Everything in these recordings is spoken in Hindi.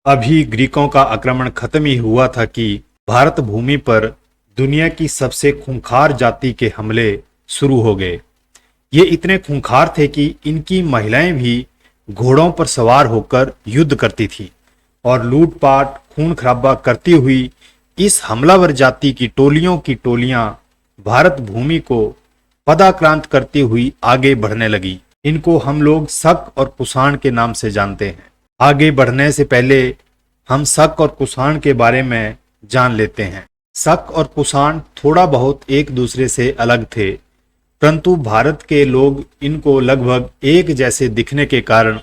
अभी ग्रीकों का आक्रमण खत्म ही हुआ था कि भारत भूमि पर दुनिया की सबसे खूंखार जाति के हमले शुरू हो गए। ये इतने खूंखार थे कि इनकी महिलाएं भी घोड़ों पर सवार होकर युद्ध करती थी और लूटपाट खून खराबा करती हुई इस हमलावर जाति की टोलियां भारत भूमि को पदाक्रांत करती हुई आगे बढ़ने लगी। इनको हम लोग शक और कुषाण के नाम से जानते हैं। आगे बढ़ने से पहले हम शक और कुषाण के बारे में जान लेते हैं। शक और कुषाण थोड़ा बहुत एक दूसरे से अलग थे, परंतु भारत के लोग इनको लगभग एक जैसे दिखने के कारण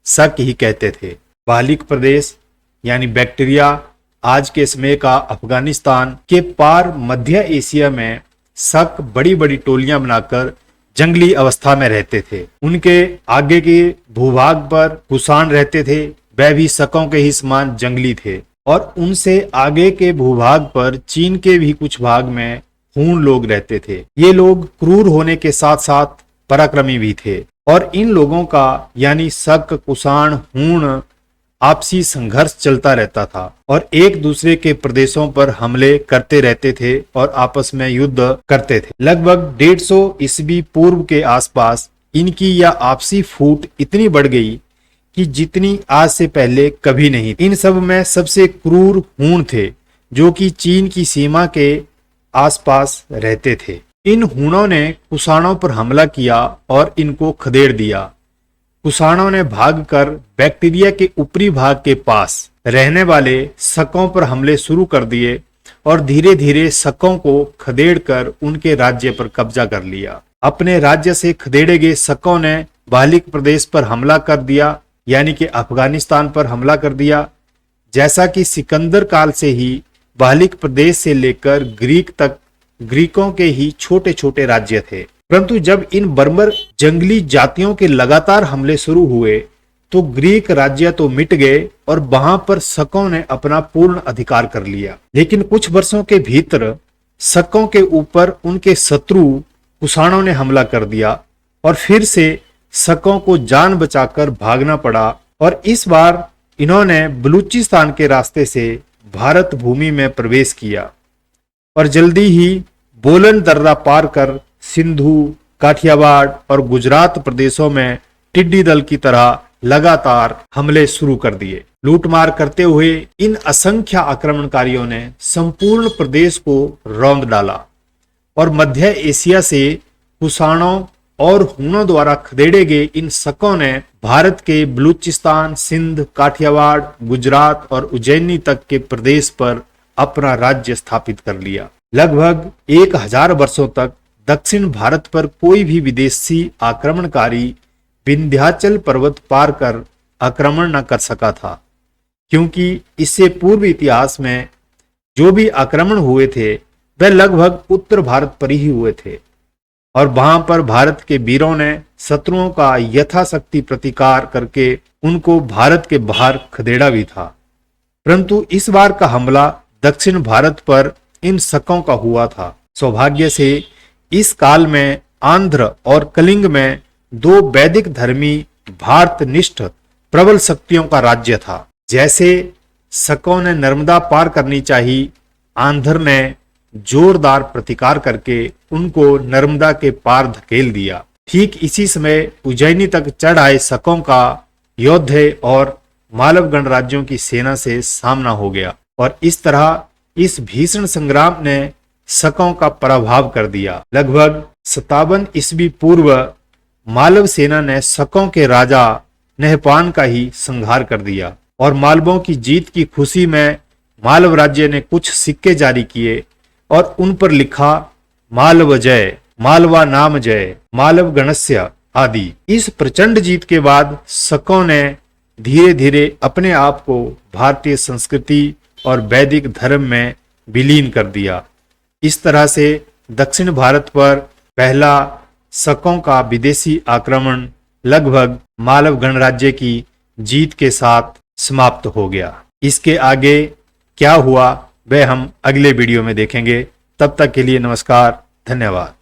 शक ही कहते थे। बालिक प्रदेश यानी बैक्टीरिया आज के समय का अफगानिस्तान के पार मध्य एशिया में शक बड़ी बड़ी टोलियां बनाकर जंगली अवस्था में रहते थे। उनके आगे के भूभाग पर कुषाण रहते थे, वह भी शकों के ही समान जंगली थे। और उनसे आगे के भूभाग पर चीन के भी कुछ भाग में हूण लोग रहते थे। ये लोग क्रूर होने के साथ साथ पराक्रमी भी थे और इन लोगों का यानी शक कुषाण हूण आपसी संघर्ष चलता रहता था और एक दूसरे के प्रदेशों पर हमले करते रहते थे और आपस में युद्ध करते थे। लगभग 150 ईस्वी पूर्व के आसपास इनकी यह आपसी फूट इतनी बढ़ गई कि जितनी आज से पहले कभी नहीं। इन सब में सबसे क्रूर हूण थे जो कि चीन की सीमा के आसपास रहते थे। इन हूणों ने कुषाणों पर हमला किया और इनको खदेड़ दिया। कुषाणों ने भागकर बैक्टीरिया के ऊपरी भाग के पास रहने वाले शकों पर हमले शुरू कर दिए और धीरे धीरे शकों को खदेड़कर उनके राज्य पर कब्जा कर लिया। अपने राज्य से खदेड़े गए शकों ने बालिक प्रदेश पर हमला कर दिया, यानी कि अफगानिस्तान पर हमला कर दिया। जैसा कि सिकंदर काल से ही बालिक प्रदेश से लेकर ग्रीक तक ग्रीकों के ही छोटे छोटे राज्य थे, परंतु जब इन बर्बर जंगली जातियों के लगातार हमले शुरू हुए तो ग्रीक राज्य तो मिट गए और वहां पर शकों ने अपना पूर्ण अधिकार कर लिया। लेकिन कुछ वर्षों के भीतर शकों के ऊपर उनके शत्रु कुषाणों ने हमला कर दिया और फिर से शकों को जान बचाकर भागना पड़ा और इस बार इन्होंने बलूचिस्तान के रास्ते से भारत भूमि में प्रवेश किया और जल्दी ही बोलन दर्रा पार कर सिंधु, काठियावाड़ और गुजरात प्रदेशों में टिड्डी दल की तरह लगातार हमले शुरू कर दिए। लूटमार करते हुए इन असंख्य आक्रमणकारियों ने संपूर्ण प्रदेश को रौंद डाला और मध्य एशिया से कुषाणों और हूणों द्वारा खदेड़े गए इन शकों ने भारत के बलूचिस्तान, सिंध, काठियावाड़, गुजरात और उज्जैनी तक के प्रदेश पर अपना राज्य स्थापित कर लिया। लगभग 1000 वर्षों तक दक्षिण भारत पर कोई भी विदेशी आक्रमणकारी विंध्याचल पर्वत पार कर आक्रमण न कर सका था, क्योंकि इससे पूर्व इतिहास में जो भी आक्रमण हुए थे वह लगभग उत्तर भारत पर ही हुए थे और वहां पर भारत के वीरों ने शत्रुओं का यथाशक्ति प्रतिकार करके उनको भारत के बाहर खदेड़ा भी था। परंतु इस बार का हमला दक्षिण भारत पर इन शकों का हुआ था। सौभाग्य से इस काल में आंध्र और कलिंग में 2 वैदिक धर्मी भारतनिष्ठ प्रबल शक्तियों का राज्य था। जैसे शकों ने नर्मदा पार करनी चाहिए, आंध्र ने जोरदार प्रतिकार करके उनको नर्मदा के पार धकेल दिया। ठीक इसी समय उज्जैनी तक चढ़ आए शकों का योद्धे और मालव गणराज्यों की सेना से सामना हो गया और इस तरह इस भीषण संग्राम ने शकों का पराभव कर दिया। लगभग 57 ईस्वी पूर्व मालव सेना ने शकों के राजा नहपान का ही संहार कर दिया और मालवों की जीत की खुशी में मालव राज्य ने कुछ सिक्के जारी किए और उन पर लिखा मालव जय, मालवा नाम जय, मालव गणस्य आदि। इस प्रचंड जीत के बाद शकों ने धीरे धीरे अपने आप को भारतीय संस्कृति और वैदिक धर्म में विलीन कर दिया। इस तरह से दक्षिण भारत पर पहला शकों का विदेशी आक्रमण लगभग मालव गणराज्य की जीत के साथ समाप्त हो गया। इसके आगे क्या हुआ वह हम अगले वीडियो में देखेंगे। तब तक के लिए नमस्कार, धन्यवाद।